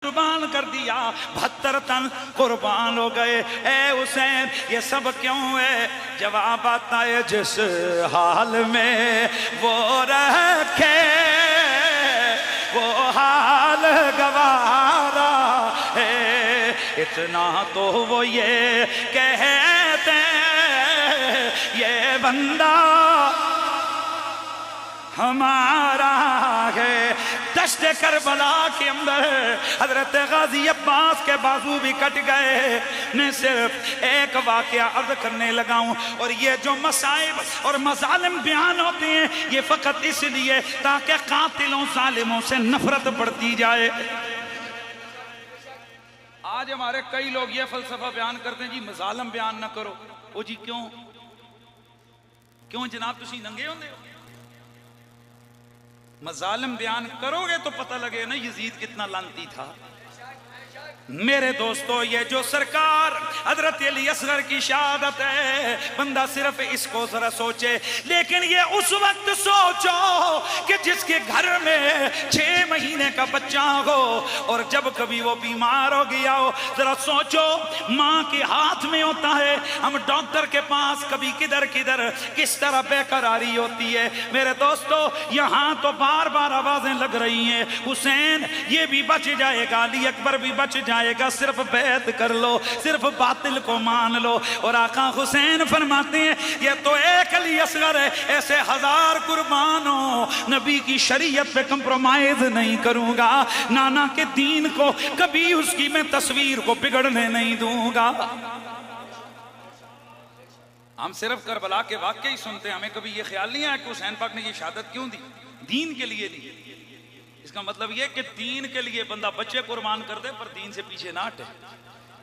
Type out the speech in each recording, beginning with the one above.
कुर्बान कर दिया, 72 तन कुर्बान हो गए। ए हुसैन ये सब क्यों है? जवाब आता है जिस हाल में वो रखे वो हाल गवारा है, इतना तो वो ये कहते ये बंदा हमारा है। दश्त करबला के अंदर हजरत गाजी अब्बास के बाजू भी कट गए। मैं सिर्फ एक वाकया अर्ज करने लगा हूं, और ये जो मसाइब और मजालिम बयान होते हैं ये फकत इसलिए ताकि कातिलों जालिमों से नफरत बढ़ती जाए। आज हमारे कई लोग ये फलसफा बयान करते हैं जी मजालिम बयान ना करो। ओ जी क्यों क्यों जनाब तुसी नंगे होंदे हो? मजालिम बयान करोगे तो पता लगे ना यजीद कितना लानती था। मेरे दोस्तों ये जो सरकार हजरत अली असगर की शहादत है, बंदा सिर्फ इसको जरा सोचे, लेकिन ये उस वक्त सोचो कि जिसके घर में 6 महीने का बच्चा हो और जब कभी वो बीमार हो गया हो, जरा सोचो माँ के हाथ में होता है। हम डॉक्टर के पास कभी किधर किधर किस तरह बेकरारी होती है। मेरे दोस्तों यहाँ तो बार बार आवाजें लग रही हैं, हुसैन ये भी बच जाएगा, अली अकबर भी बच जाएगा, सिर्फ बैत कर लो, सिर्फ बातिल को मान लो। और आका हुसैन फरमाते हैं ये तो एक अली असगर है, ऐसे 1000 कुर्बानों नबी की शरीयत पे कंप्रोमाइज नहीं करूंगा, नाना के दीन को कभी उसकी मैं तस्वीर को बिगड़ने नहीं दूंगा। हम सिर्फ करबला के वाकये ही सुनते हैं, हमें कभी ये ख्याल नहीं आया कि हुसैन पाक ने ये शहादत क्यों दी? दीन के लिए दी। इसका मतलब यह कि दीन के लिए बंदा बच्चे कुर्बान कर दे पर दीन से पीछे ना हटे।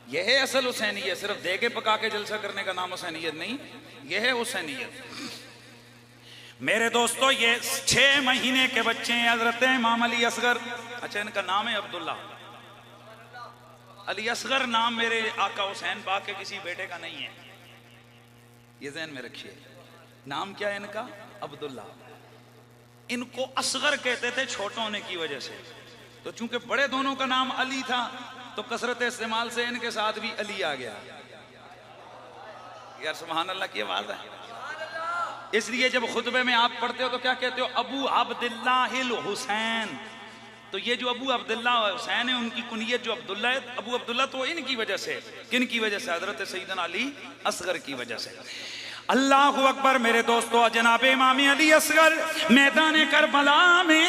यह है असल हुसैनियत। सिर्फ दे के पका के जलसा करने का नाम हुसैनियत नहीं, यह है हुसैनियत। मेरे दोस्तों ये 6 महीने के बच्चे हैं हजरत इमाम अली असगर। अच्छा इनका नाम है अब्दुल्ला। अली असगर नाम मेरे आका हुसैन पाक के किसी बेटे का नहीं है, ये ज़हन में रखिए। नाम क्या है इनका? अब्दुल्ला। इनको असगर कहते थे छोटे होने की वजह से, तो चूंकि बड़े दोनों का नाम अली था तो कसरत इस्तेमाल से इनके साथ भी अली आ गया। यार सुभान अल्लाह की आवाज है। इसलिए जब खुतबे में आप पढ़ते हो तो क्या कहते हो? अबू अब्दुल्लाहिल हुसैन। तो ये जो अबू अब्दुल्ला हुसैन है उनकी कुनियत जो अब्दुल्ला है, अबू अब्दुल्ला तो इनकी वजह से। किन की वजह से? हजरत सैयदना अली असगर की वजह से। अल्लाहु अकबर। मेरे दोस्तों जनाब इमाम अली असगर मैदान करबला में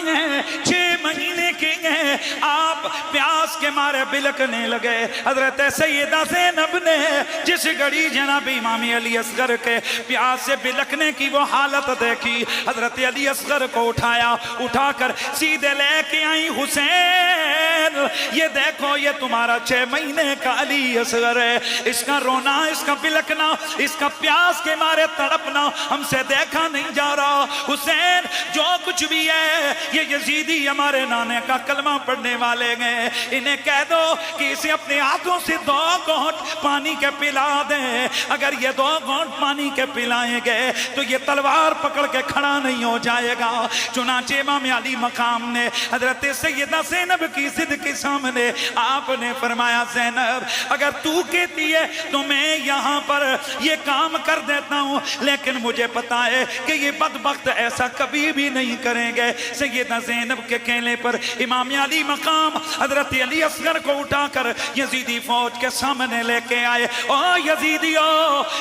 6 महीने के हैं, आप प्यास के मारे बिलकने लगे। हजरत सैयदा ज़ैनब ने जिस घड़ी जनाब इमाम अली असगर के प्यास से बिलकने की वो हालत देखी, हजरत अली असगर को उठाया, उठाकर सीधे लेके आई। हुसैन ये देखो ये तुम्हारा 6 महीने का अली असगर है, इसका रोना, इसका बिलकना, इसका प्यास के मारे तड़पना हमसे देखा नहीं जा रहा। हुसैन जो कुछ भी है ये यजीदी हमारे नाने का कलमा पढ़ने वाले हैं, इन्हें कह दो कि इसे अपने हाथों से 2 घूंट पानी के पिला दें। अगर ये 2 घूंट पानी के पिलाएंगे तो ये तलवार पकड़ के खड़ा नहीं हो जाएगा। चुनाचे इमाम अली मकाम ने हजरत सैयदा ज़ैनब की जिद के सामने आपने फरमाया, ज़ैनब अगर तू कहती है तो मैं यहाँ पर ये काम कर देता हूँ, लेकिन मुझे पता है कि ये बदबख्त ऐसा कभी भी नहीं करेंगे। सैयदा ज़ैनब के कहने पर इमाम अली मकाम हजरत अली असगर को उठाकर यजीदी फौज के सामने लेके आए। ओ यजीदियो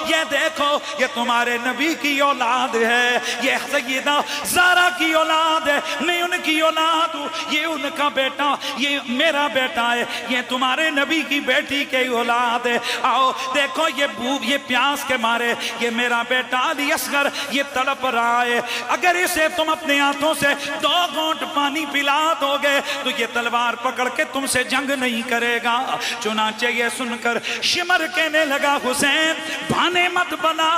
ये देखो ये तुम्हारे नबी की औलाद है, ये सैयदा ज़ारा की औलाद है, मैं उनकी औलाद हूँ, ये उनका बेटा, ये मेरा बेटा है, ये तुम्हारे नबी की बेटी की औलाद है। आओ देखो ये भूख, ये प्यास के मारे ये मेरा बेटा अली असगर ये तड़प रहा है, अगर इसे तुम अपने हाथों से 2 घूंट पानी पिला दोगे तो ये तलवार पकड़ के तुमसे जंग नहीं करेगा। चुनाचे ये सुनकर शिमर कहने लगा, हुसैन बहाने मत बना,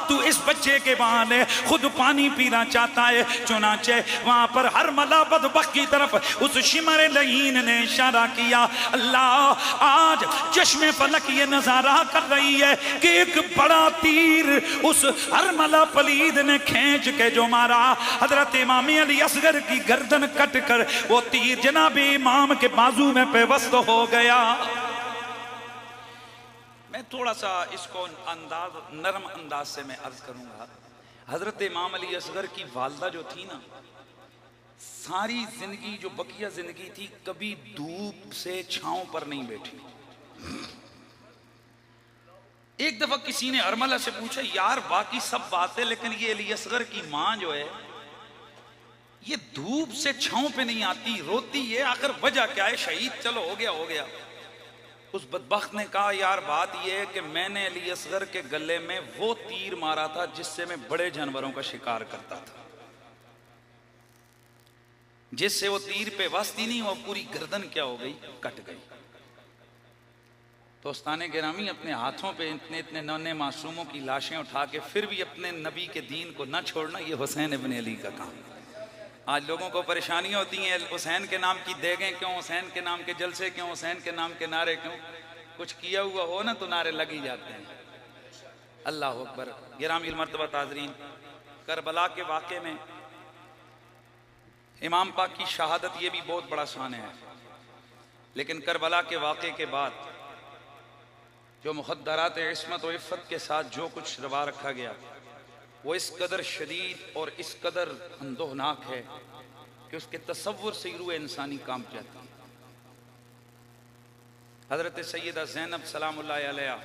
तू इस बच्चे के बहाने खुद पानी पीना चाहता है। चुनाचे वहां पर हर मला बदबख्त की तरफ उस शिमर लहीन ने ने इशारा किया, अल्लाह आज चश्मे फलक ये नजारा कर रही है कि एक बड़ा तीर उस हरमला पलीद ने खींच के जो मारा, हजरत इमाम अली असगर की गर्दन कट कर वो तीर जनाब इमाम के बाजू में पेवस्त हो गया। मैं थोड़ा सा इसको नरम अंदाज से मैं अर्ज करूंगा। हजरत इमाम अली असगर की वालदा जो थी ना, सारी जिंदगी जो बकिया जिंदगी थी कभी धूप से छांव पर नहीं बैठी। एक दफा किसी ने हरमला से पूछा, यार बाकी सब बातें लेकिन ये अली असगर की मां जो है ये धूप से छांव पे नहीं आती, रोती है, आखिर वजह क्या है? शहीद चलो हो गया हो गया। उस बदबख्त ने कहा, यार बात यह है कि मैंने अली असगर के गले में वो तीर मारा था जिससे मैं बड़े जानवरों का शिकार करता था, जिससे वो तीर पे वस्ती नहीं, वो पूरी गर्दन क्या हो गई, कट गई। दोस्ताने गिरामी, अपने हाथों पे इतने इतने नन्हे मासूमों की लाशें उठा के फिर भी अपने नबी के दीन को न छोड़ना, ये हुसैन इब्न अली का काम। आज लोगों को परेशानी होती है, हुसैन के नाम की देगें क्यों, हुसैन के नाम के जलसे क्यों, हुसैन के नाम के नारे क्यों? कुछ किया हुआ हो ना तो नारे लग ही जाते हैं। अल्लाह अकबर। गिरामी मर्तबा ताजरीन, करबला के वाक़े में इमाम पाक की शहादत ये भी बहुत बड़ा शान है, लेकिन करबला के वाक़े के बाद जो मुखद्दरात इस्मत और इफ़्फ़त के साथ जो कुछ रवा रखा गया वो इस कदर शदीद और इस कदर अंदोहनाक है कि उसके तसव्वुर से रूह इंसानी कांप जाती है। हज़रत सैयदा ज़ैनब सलामुल्लाह अलैहा,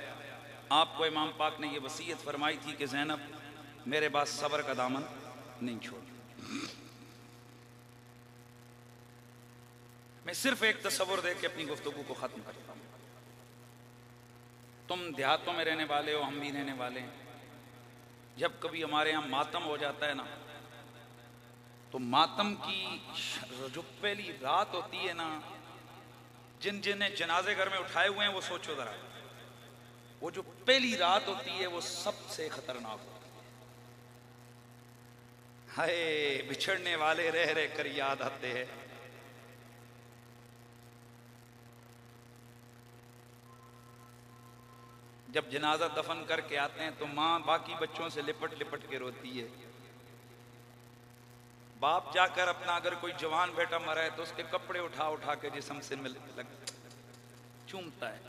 आपको इमाम पाक ने ये वसीयत फरमाई थी कि ज़ैनब मेरे पास सब्र का दामन नहीं छोड़। मैं सिर्फ एक तसव्वुर दे के अपनी गुफ्तगू को ख़त्म करता हूँ। तुम देहातों में रहने वाले हो, हम भी रहने वाले हैं। जब कभी हमारे यहाँ मातम हो जाता है ना, तो मातम की जो पहली रात होती है ना, जिन जिन्हें जनाजे घर में उठाए हुए हैं वो सोचो जरा, वो जो पहली रात होती है वो सबसे खतरनाक होती है। हाय बिछड़ने वाले रह रह कर याद आते हैं। जब जनाजा दफन करके आते हैं तो माँ बाकी बच्चों से लिपट लिपट के रोती है। बाप जाकर अपना अगर कोई जवान बेटा मरा है तो उसके कपड़े उठा उठा के जिस्म से चूमता है।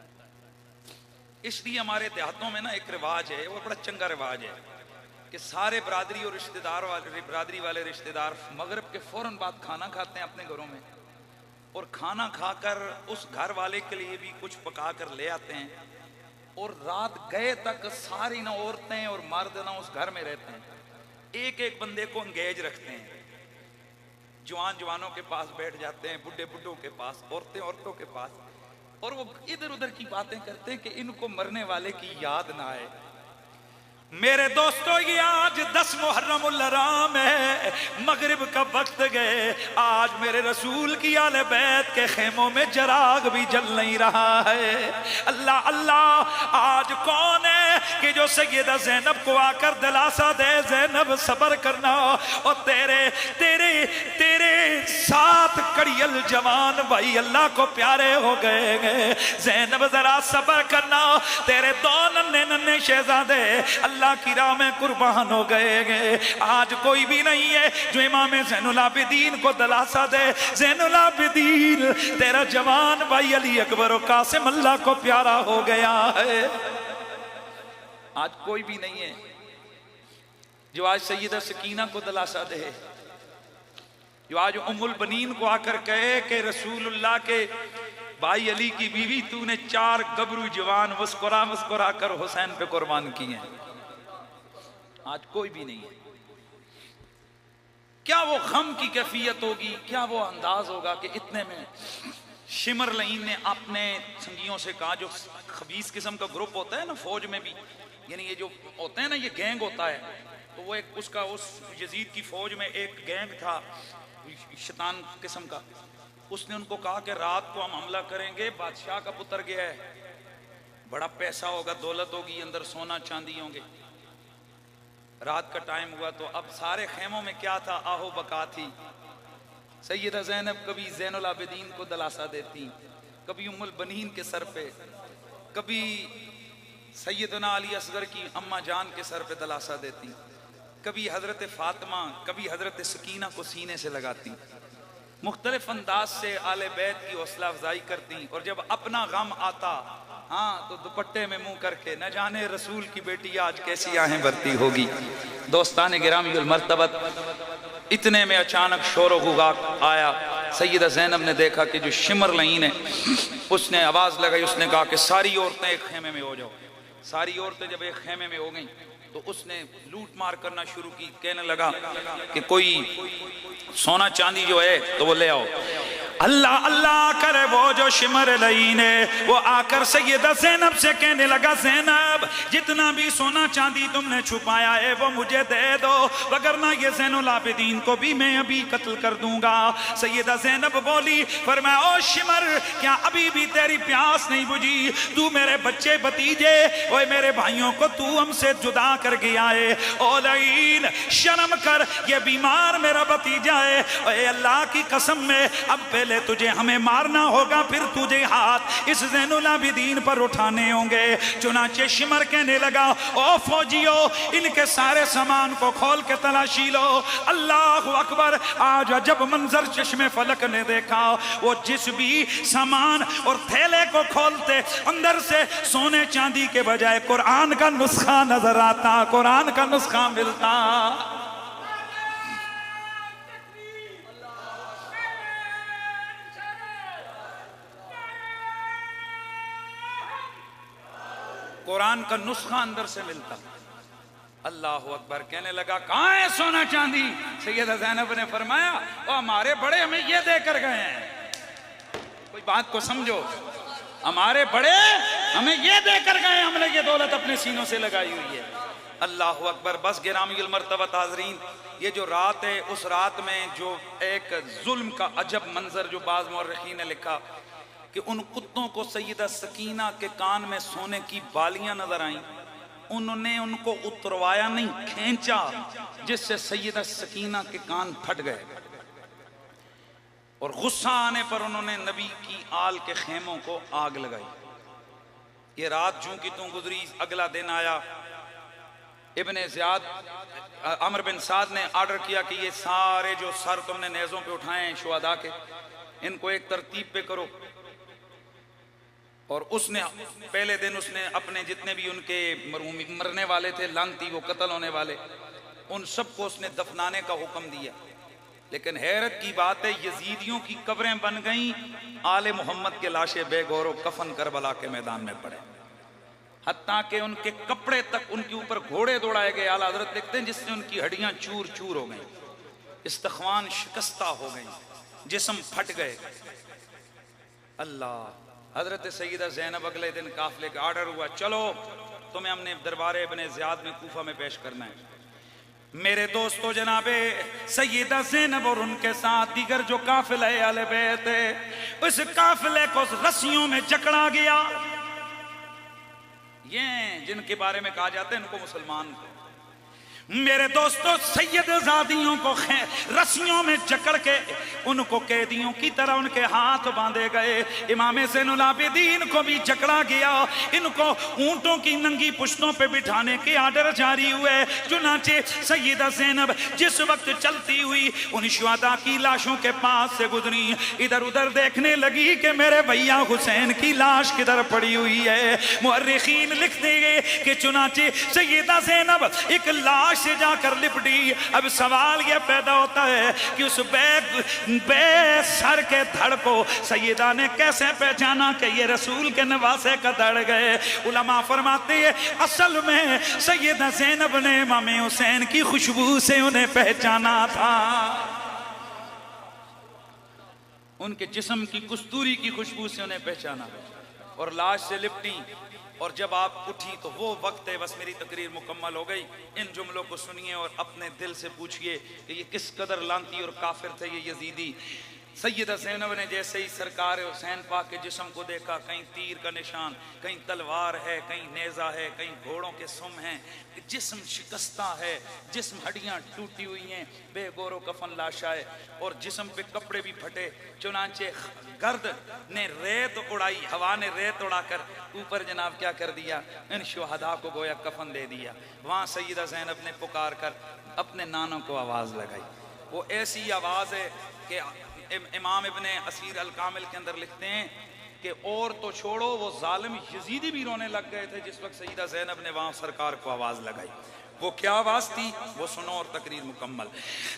इसलिए हमारे देहातों में ना एक रिवाज है, वो बड़ा चंगा रिवाज है कि सारे बरादरी और बरादरी वाले रिश्तेदार मगरिब के फौरन बाद खाना खाते हैं अपने घरों में, और खाना खाकर उस घर वाले के लिए भी कुछ पका कर ले आते हैं, और रात गए तक सारी ना औरतें और मर्द ना उस घर में रहते हैं। एक एक बंदे को एंगेज रखते हैं, जवान जवानों के पास बैठ जाते हैं, बुढ़े बुढ़ों के पास, औरतें औरतों के पास, और वो इधर उधर की बातें करते हैं कि इनको मरने वाले की याद ना आए। मेरे दोस्तों, ये आज 10 मुहर्रमुल हराम है, मगरिब का वक्त गए, आज मेरे रसूल की आले बैत के खेमों में चराग भी जल नहीं रहा है। अल्लाह अल्लाह, आज कौन है कि जो सैयदा ज़ैनब को आकर दिलासा दे, ज़ैनब सब्र करना, और तेरे तेरे तेरे 7 कड़ियल जवान भाई अल्लाह को प्यारे हो गए। ज़ैनब जरा सब्र करना, तेरे 2 नन्हे नन्हे शहजादे अल्लाह की राह में कुर्बान हो गए। आज कोई भी नहीं है जो इमाम ज़ैनुल आबिदीन को दिलासा दे, ज़ैनुल आबिदीन तेरा जवान भाई अली अकबर और कासिम अल्लाह को प्यारा हो गया है। आज कोई भी नहीं है जो आज सैयदा सकीना को दिलासा दे, जो आज उम्मुल बनीन को आकर कहे कि रसूलुल्लाह के भाई अली की बीवी तूने 4 गबरू जवान मुस्कुरा मुस्कुरा कर हुसैन पे कुर्बान किए हैं। आज कोई भी नहीं है। क्या वो गम की कैफियत होगी, क्या वो अंदाज होगा कि इतने में शिमर लईन ने अपने संगियों से कहा, जो खबीस किस्म का ग्रुप होता है ना फौज में भी, यानी ये जो होते हैं ना, ये गैंग होता है, तो वो एक उसका उस यजीद की फौज में एक गैंग था शैतान किस्म का, उसने उनको कहा कि रात को हम हमला करेंगे, बादशाह का पुत्र गया है, बड़ा पैसा होगा, दौलत होगी, अंदर सोना चांदी होंगे। रात का टाइम हुआ तो अब सारे खेमों में क्या था, आहो बका थी, सैयदा ज़ैनब कभी ज़ैनुल आबिदीन को दलासा देती, कभी उम्मुल बनीन के सर पे, कभी सैयदना अली असगर की अम्मा जान के सर पे दलासा देती, कभी हजरत फातिमा, कभी हजरत सकीना को सीने से लगाती, मुख्तलिफ अंदाज से आले बैत की हौसला अफजाई करती। और जब अपना गम आता, हाँ, तो दुपट्टे में मुंह करके न जाने रसूल की बेटी आज कैसी आहें भरती होगी। दोस्तान गिरामी मर्तबत, इतने में अचानक शोर गुगाक आया। सैयदा ज़ैनब ने देखा कि जो शिमर लईन है, उसने आवाज़ लगाई, उसने कहा कि सारी औरतें एक खेमे में हो जाओ। सारी औरतें जब एक खेमे में हो गईं तो उसने लूट मार करना शुरू की। कहने लगा कि कोई सोना चांदी जो है तो वो ले आओ। अल्लाह अल्लाह करे वो जो शिमर लईन है वो आकर सैयदा ज़ैनब से कहने लगा, ज़ैनब जितना भी सोना चांदी तुमने छुपाया है वो मुझे दे दो, वगरना ये ज़ैनुल आबिदीन को भी मैं अभी कत्ल कर दूंगा। सैयदा ज़ैनब बोली, फरमाया, ओ शिमर, क्या अभी भी तेरी प्यास नहीं बुझी? तू मेरे बच्चे भतीजे और मेरे भाइयों को तू हमसे जुदा कर गया है। ओ लईन, शर्म कर, ये बीमार मेरा भतीजा है। ओए अल्लाह की कसम में अब पहले तुझे हमें मारना होगा, फिर तुझे हाथ इस ज़ैनुल आबिदीन पर उठाने होंगे। चुनाचे शिमर कहने लगा, ओ फौजियो, इनके सारे सामान को खोल के तलाशी लो। अल्लाह अकबर। आज जब मंजर चश्मे फलक ने देखा, वो जिस भी सामान और थैले को खोलते अंदर से सोने चांदी के बजाय कुरान का नुस्खा नजर आता, कुरान का नुस्खा मिलता। कुरान का नुस्खा अंदर से मिलता। अल्लाह अकबर। कहने लगा, कहाँ है सोना चांदी? सैयदा ज़ैनब ने फरमाया, ओ हमारे बड़े हमें ये देकर गए हैं। कोई बात को समझो, हमारे बड़े हमें ये देकर गए, हमने ये दौलत अपने सीनों से लगाई हुई है। अल्लाह अकबर। बस गिरामी मर्तबत हाज़रीन, ये जो रात है, उस रात में जो एक जुल्म का अजब मंजर जो बाज़ मुअर्रिखीन ने लिखा कि उन कुत्तों को सैयदा सकीना के कान में सोने की बालियां नजर आईं, उन्होंने उनको उतरवाया नहीं, खींचा, जिससे सैयदा सकीना के कान फट गए। और गुस्सा आने पर उन्होंने नबी की आल के खेमों को आग लगाई। ये रात जूं की तूं गुजरी, अगला दिन आया। इब्ने ज़ियाद, अमर बिन साद ने आर्डर किया कि ये सारे जो सर तुमने नेज़ों पे उठाए हैं शुहदा के, इनको एक तरतीब पे करो। और उसने पहले दिन उसने अपने जितने भी उनके मरने वाले थे, लानती वो कत्ल होने वाले, उन सबको उसने दफनाने का हुक्म दिया। लेकिन हैरत की बात है, यजीदियों की कब्रें बन गईं, आले मोहम्मद के लाशें बेगौर कफन करबला के मैदान में पड़े। हत्ता के उनके कपड़े तक उनके ऊपर घोड़े दौड़ाए गए। आला हज़रत लिखते हैं जिससे उनकी हड्डियां चूर चूर हो गई, इस्तख्वान शिकस्ता हो गई, जिस्म फट गए। अल्लाह। हजरत सैयदा ज़ैनब अगले दिन काफिले का आर्डर हुआ, चलो तुम्हें हमने दरबार इब्ने ज़ियाद में कूफा में पेश करना है। मेरे दोस्तों, जनाबे सैयदा ज़ैनब और उनके साथ दीगर जो काफिला अहले बैत है, उस काफिले को रस्सियों में जकड़ा गया। ये जिनके बारे में कहा जाता है इनको मुसलमान। मेरे दोस्तों, सैयदजादियों को रस्सियों में जकड़ के उनको कैदियों की तरह उनके हाथ बांधे गए। इमाम ज़ैनुल आबिदीन को भी जकड़ा गया। इनको ऊंटों की नंगी पुश्तों पे बिठाने के आर्डर जारी हुए। चुनाचे सैयदा ज़ैनब जिस वक्त चलती हुई उन शुहदा की लाशों के पास से गुजरी, इधर उधर देखने लगी कि मेरे भैया हुसैन की लाश किधर पड़ी हुई है। मुअर्रिखीन लिखते गए कि चुनाचे सैयदा ज़ैनब एक लाश से जाकर लिपटी। अब सवाल यह पैदा होता है कि उस बेसर के धड़ को सैयदा ने कैसे पहचाना कि ये रसूल के नवासे का धड़ गए। उलमा फरमाते हैं असल में सैयदा ज़ैनब ने इमाम हुसैन की खुशबू से उन्हें पहचाना था। उनके जिस्म की कस्तूरी की खुशबू से उन्हें पहचाना और लाश से लिपटी। और जब आप उठी तो वो वक्त है, बस मेरी तकरीर मुकम्मल हो गई। इन जुमलों को सुनिए और अपने दिल से पूछिए कि ये किस कदर लानती और काफिर थे ये यजीदी। सैयदा ज़ैनब ने जैसे ही सरकार हुसैन पाक के जिस्म को देखा, कहीं तीर का निशान, कहीं तलवार है, कहीं नेज़ा है, कहीं घोड़ों के सुम हैं, जिस्म शिकस्ता है, जिस्म हड्डियां टूटी हुई हैं, बेगोरो कफन लाशा है और जिस्म पे कपड़े भी फटे। चुनांचे गर्द ने रेत उड़ाई, हवा ने रेत उड़ाकर ऊपर जनाब क्या कर दिया, इन शुहदा को गोया कफन दे दिया। वहाँ सैयदा ज़ैनब ने पुकार कर अपने नानों को आवाज़ लगाई। वो ऐसी आवाज़ है कि इमाम इब्ने असीर अल कामिल के अंदर लिखते हैं कि और तो छोड़ो, वो जालिम यजीदी भी रोने लग गए थे जिस वक्त सैयदा ज़ैनब ने वहाँ सरकार को आवाज़ लगाई। वो क्या आवाज़ थी, वो सुनो और तकरीर मुकम्मल।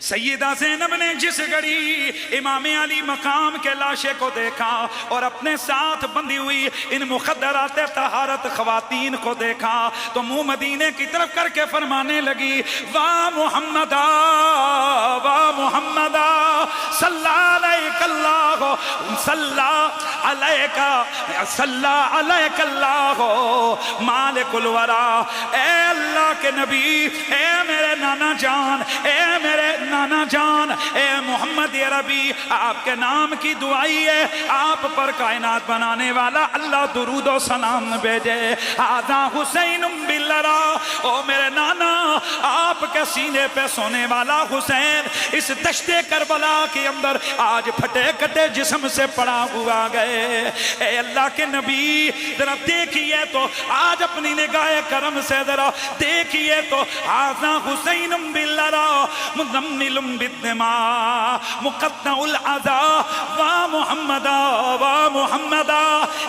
सैयदा ज़ैनब ने जिस घड़ी इमाम अली मकाम के लाशे को देखा और अपने साथ बंधी हुई इन मुखद्दरात तहारत ख़वातीन को देखा तो मुंह मदीने की तरफ करके फरमाने लगी, वाह मुहम्मदा, वाह मुहम्मदा, सल्ला अलैकल्लाहु, सल्ला अलैका, सल्ला अलैकल्लाहु मालिकुल वरा। ए अल्लाह के नबी, ए मेरे नाना जान, ए मेरे नाना जान, ए मोहम्मद अरबी, आपके नाम की दुआई है, आप पर कायनात बनाने वाला अल्लाह दुरूद और सलाम भेजे। आदा हुसैन बिल्लरा, ओ मेरे नाना, आपके सीने पे सोने वाला हुसैन इस दश्ते करबला के अंदर आज फटे कटे जिस्म से पड़ा हुआ गए। ए अल्लाह के नबी, जरा देखिए तो आज अपनी निगाह करम से जरा देखिए तो, आज़ा हुसैन बिल्लरा मुज़म्मिलुम बिद्दिमा मुक़त्तउल अज़ा, वाह मुहम्मदा, वाह मुहम्मदा,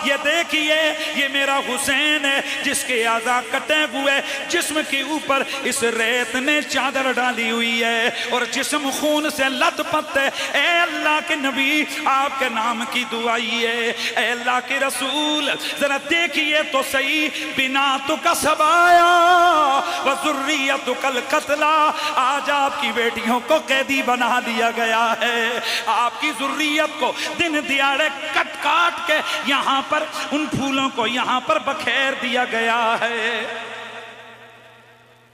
ये देखिए ये मेरा हुसैन है जिसके आज़ा कटे हुए जिस्म के ऊपर इस रेत ने चादर डाली हुई है और जिस्म खून से लथपथ है। ए अल्लाह के नबी, आपके नाम की दुआई है। ए अल्लाह के रसूल, जरा देखिए तो सही, बिना तो कसबाया वज़ुर्रियतुकल कत्ला, आज आपकी बेटियों को कैदी बना दिया गया है। आपकी ज़ुर्रियत को दिन दिहाड़े कट काट के यहाँ पर उन फूलों को यहाँ पर बखेर दिया गया है।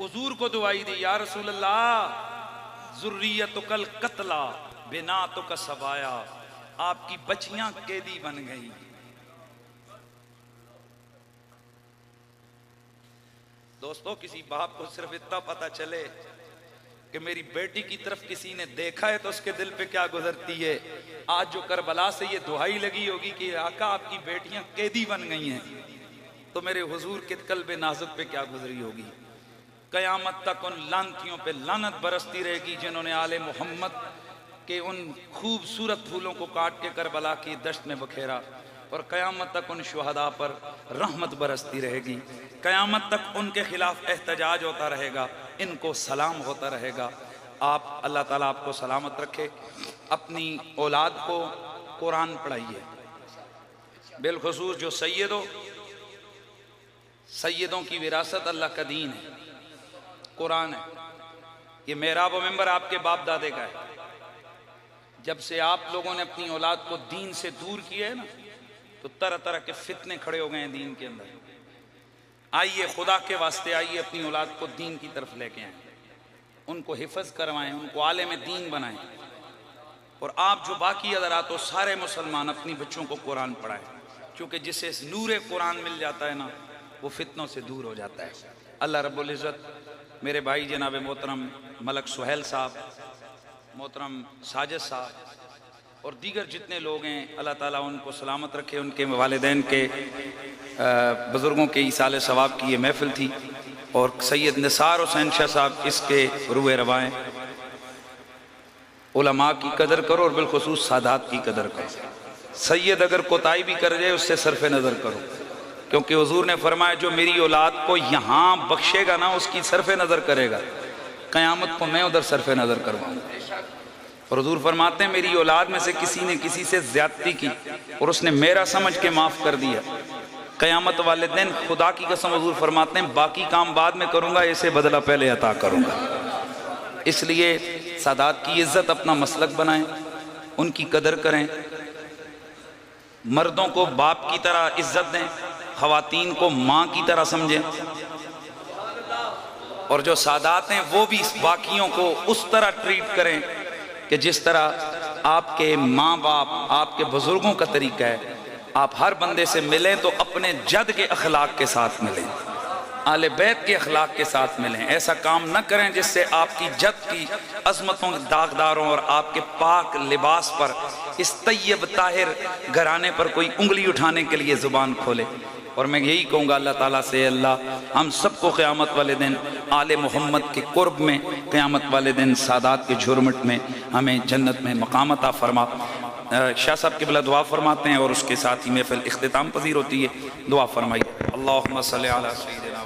हुजूर को दुआई दी, या रसूल अल्लाह, ज़ुर्रियतुकल कत्ला बिना तो कसबाया, आपकी बच्चियां कैदी बन गई। दोस्तों, किसी बाप को सिर्फ इतना पता चले कि मेरी बेटी की तरफ किसी ने देखा है तो उसके दिल पे क्या गुजरती है। आज जो करबला से ये दुहाई लगी होगी कि आका आपकी बेटियां कैदी बन गई हैं, तो मेरे हुजूर के कल्बे नाजुक पे क्या गुजरी होगी। कयामत तक उन लानतियों पे लानत बरसती रहेगी जिन्होंने आले मोहम्मद के उन खूबसूरत फूलों को काट के करबला की दश्त में बखेरा, और क़यामत तक उन शुहदा पर रहमत बरसती रहेगी। क़यामत तक उनके खिलाफ एहतजाज होता रहेगा, इनको सलाम होता रहेगा। आप, अल्लाह ताला आपको सलामत रखे। अपनी औलाद को कुरान पढ़ाइए, बिलखुसूस जो सैयदों की विरासत अल्लाह का दीन है, कुरान है। ये मेहराब व मिंबर आपके बाप दादे का है। जब से आप लोगों ने अपनी औलाद को दीन से दूर किया है ना, तो तरह तरह के फितने खड़े हो गए हैं दीन के अंदर। आइए, खुदा के वास्ते आइए, अपनी औलाद को दीन की तरफ लेके आएं, उनको हिफज करवाएं, उनको आलिम दीन बनाएं। और आप जो बाकी हज़रात हो, सारे मुसलमान अपनी बच्चों को कुरान पढ़ाएं, क्योंकि जिसे नूरे कुरान मिल जाता है ना, वो फितनों से दूर हो जाता है। अल्लाह रब्बुल इज़्ज़त मेरे भाई जनाब मोहतरम मलक सुहेल साहब, मोहतरम साजिद साहब और दीगर जितने लोग हैं, अल्लाह ताला उनको सलामत रखे। उनके वालिदैन के बुज़ुर्गों के ईसाले सवाब की ये महफ़िल थी, और सैयद निसार हुसैन शाह साहब इसके रूए रवाएँ। उलमा की कदर करो और बिलखुसूस सादात की कदर करो। सैयद अगर कोताही भी कर जाए उससे सरफ नज़र करो, क्योंकि हुजूर ने फरमाया जो मेरी औलाद को यहाँ बख्शेगा ना, उसकी सरफ नज़र करेगा, क़यामत को मैं उधर सरफ नज़र करवाऊँगा। और हुजूर फरमाते हैं मेरी औलाद में से किसी ने किसी से ज्यादती की और उसने मेरा समझ के माफ़ कर दिया, क़यामत वाले दिन खुदा की कसम हुजूर फरमाते हैं बाकी काम बाद में करूँगा, ऐसे बदला पहले अता करूँगा। इसलिए सादात की इज्जत अपना मसलक बनाएं, उनकी कदर करें, मर्दों को बाप की तरह इज्जत दें, ख़वातीन को माँ की तरह समझें, और जो सादात हैं वो भी बाकियों को उस तरह ट्रीट करें कि जिस तरह आपके माँ बाप, आपके बुजुर्गों का तरीका है, आप हर बंदे से मिलें तो अपने जद के अखलाक के साथ मिलें, आले बैत के अखलाक के साथ मिलें। ऐसा काम न करें जिससे आपकी जद की अजमतों, दागदारों और आपके पाक लिबास पर, इस तैयब ताहिर घराने पर कोई उंगली उठाने के लिए ज़ुबान खोले। और मैं यही कहूँगा अल्लाह ताला से, अल्लाह हम सबको क़यामत वाले दिन आले मोहम्मद के कुर्ब में, क़यामत वाले दिन सादात के झुरमुट में हमें जन्नत में मकाम अता फरमा। शाह साहब क़िबला दुआ फरमाते हैं और उसके साथ ही महफ़िल इख्तिताम पज़ीर होती है। दुआ फरमाइए। अल्लाहुम्मा सल्ली अला सय्यिदिना